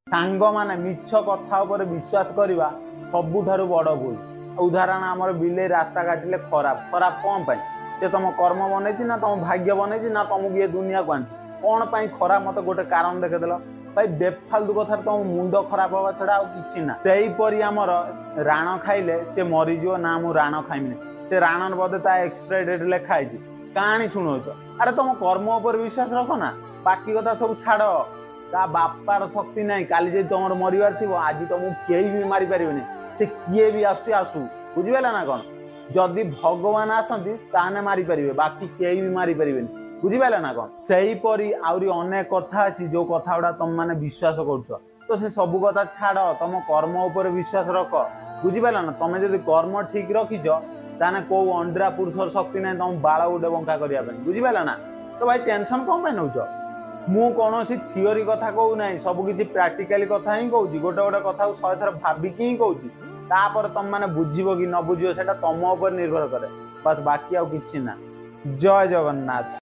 सांग माने मिछ कथा उपर विश्वास करवा सबुठारु बड़ भूल। उदाहरण आमर बिले रास्ता काटिले खराब खराब कौन पाई से तुम कर्म बनई ना तुम भाग्य बनई ना तुमको ये दुनिया को आनी कौन पाई खराब मत गोटे कारण देखेदेल भाई बेफालतू कथा तुम मुंड खराब हवा छड़ा कि ना सेहीपरि आमर राण खाइले से मरीज ना मु राण खाइमि से राण बदे ता एक्सपायरी डेट लिखा है कहानी शुणुच अरे तुम कर्म उपर विश्वास रख ना बाकी कथा सब छाड़ ता बापार शक्ति ना काली जे तुम मरबार थी आज तुमको कहीं भी मारी पारे से किए भी आसू बुझीगला ना कौन जदि भगवान आसती ताने मारी पारे बाकी कहीं भी मारी पारे बुझीपारे ना कौन सेहीपरि आहरी अनेक कथा अच्छी जो कथा गुड़ा तुम मैंने विश्वास कर तो से सब कथा छाड़ तुम कर्म उपर विश्वास रख बुझीपार ना तुम जब कर्म ठीक रखीच ताने कौ अंडरा पुरुषर शक्ति ना तुम बाल गोटे बंका करने बुझीपार ना तो भाई टेंशन कौन नौ मु कौन थियोरी कथा कहूना सबकि प्राक्टिकाली कथा ही कहूँ गोटे गोटे कथा 100 थर भाविकी ही कहूँ तापर तुम मैंने बुझीब कि न बुझीब से तुम उपर निर्भर करे बस बाकी आउ कि ना। जय जगन्नाथ।